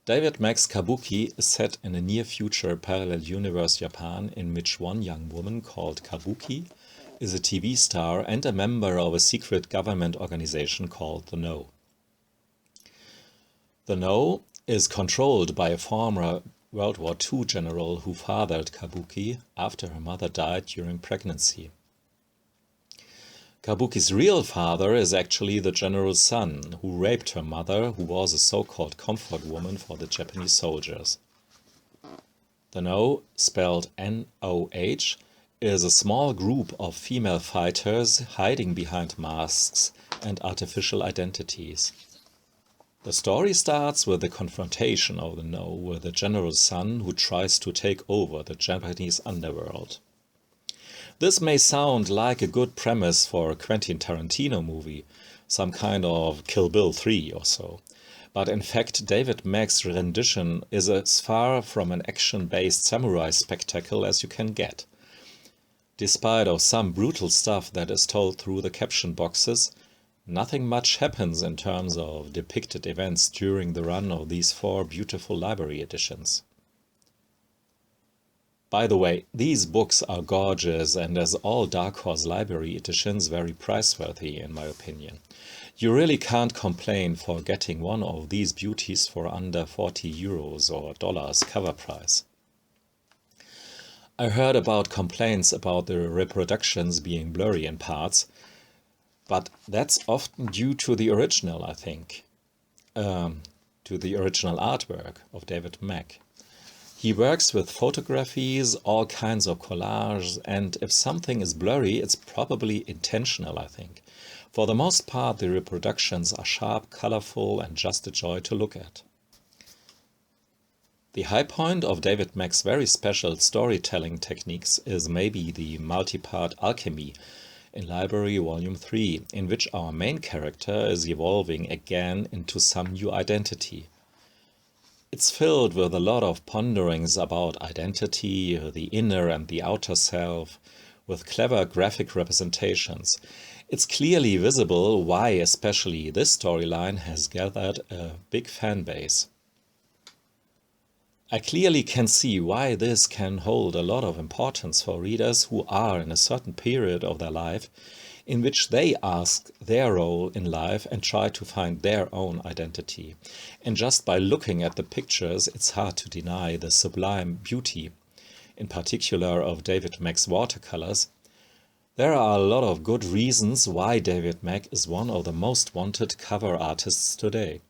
David Mack's Kabuki is set in a near-future parallel universe Japan in which one young woman called Kabuki is a TV star and a member of a secret government organization called the No. The No is controlled by a former World War II general who fathered Kabuki after her mother died during pregnancy. Kabuki's real father is actually the general's son, who raped her mother, who was a so-called comfort woman for the Japanese soldiers. The No, spelled N-O-H, is a small group of female fighters hiding behind masks and artificial identities. The story starts with the confrontation of the No with the general's son, who tries to take over the Japanese underworld. This may sound like a good premise for a Quentin Tarantino movie, some kind of Kill Bill 3 or so. But in fact, David Mack's rendition is as far from an action-based samurai spectacle as you can get. Despite of some brutal stuff that is told through the caption boxes, nothing much happens in terms of depicted events during the run of these 4 beautiful library editions. By the way, these books are gorgeous and, as all Dark Horse library editions, very priceworthy in my opinion. You really can't complain for getting one of these beauties for under 40 euros or dollars cover price. I heard about complaints about the reproductions being blurry in parts, but that's often due to the original, I think, to the original artwork of David Mack. He works with photographies, all kinds of collages, and if something is blurry, it's probably intentional, I think. For the most part, the reproductions are sharp, colorful, and just a joy to look at. The high point of David Mack's very special storytelling techniques is maybe the multi-part alchemy in Library Volume 3, in which our main character is evolving again into some new identity. It's filled with a lot of ponderings about identity, the inner and the outer self, with clever graphic representations. It's clearly visible why especially this storyline has gathered a big fan base. I clearly can see why this can hold a lot of importance for readers who are in a certain period of their life in which they ask their role in life and try to find their own identity. And just by looking at the pictures, it's hard to deny the sublime beauty, in particular of David Mack's watercolors. There are a lot of good reasons why David Mack is one of the most wanted cover artists today.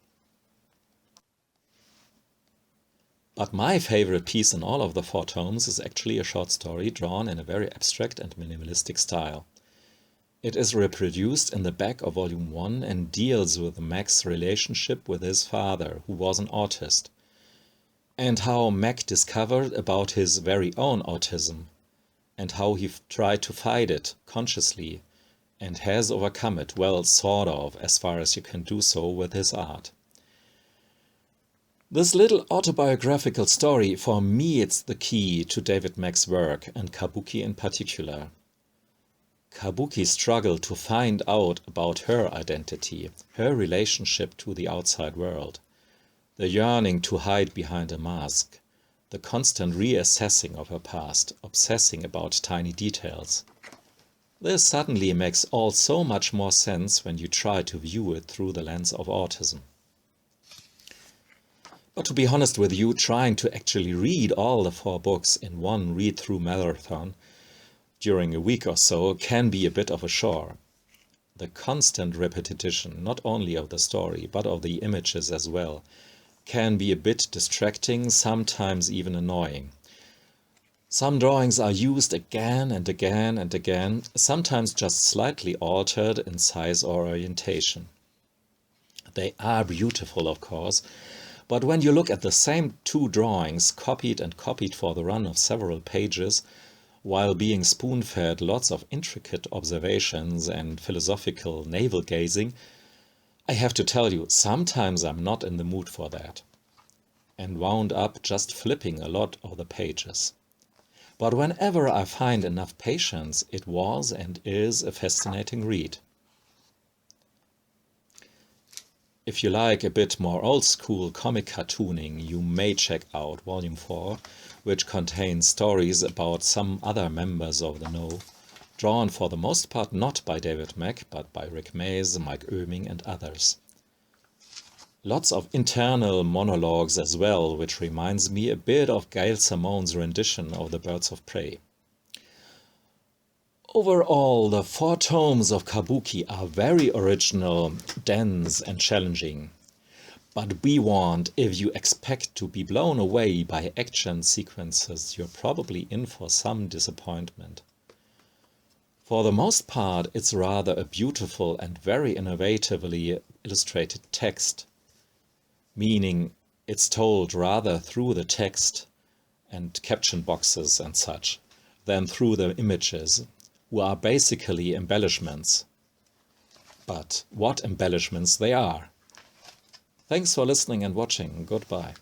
But my favorite piece in all of the 4 tomes is actually a short story drawn in a very abstract and minimalistic style. It is reproduced in the back of Volume 1 and deals with Mack's relationship with his father, who was an autist, and how Mack discovered about his very own autism, and how he tried to fight it consciously, and has overcome it, well, sort of, as far as you can do so with his art. This little autobiographical story, for me, it's the key to David Mack's work, and Kabuki in particular. Kabuki struggled to find out about her identity, her relationship to the outside world, the yearning to hide behind a mask, the constant reassessing of her past, obsessing about tiny details. This suddenly makes all so much more sense when you try to view it through the lens of autism. But to be honest with you, trying to actually read all the 4 books in one read-through marathon during a week or so can be a bit of a chore. The constant repetition, not only of the story, but of the images as well, can be a bit distracting, sometimes even annoying. Some drawings are used again and again and again, sometimes just slightly altered in size or orientation. They are beautiful, of course, but when you look at the same 2 drawings copied and copied for the run of several pages, while being spoon-fed lots of intricate observations and philosophical navel-gazing, I have to tell you, sometimes I'm not in the mood for that, and wound up just flipping a lot of the pages. But whenever I find enough patience, it was and is a fascinating read. If you like a bit more old-school comic cartooning, you may check out Volume 4, which contains stories about some other members of the Know, drawn for the most part not by David Mack, but by Rick Mays, Mike Oeming and others. Lots of internal monologues as well, which reminds me a bit of Gail Simone's rendition of The Birds of Prey. Overall, the 4 tomes of Kabuki are very original, dense and challenging. But be warned, if you expect to be blown away by action sequences, you're probably in for some disappointment. For the most part, it's rather a beautiful and very innovatively illustrated text, meaning it's told rather through the text and caption boxes and such, than through the images, who are basically embellishments. But what embellishments they are! Thanks for listening and watching. Goodbye.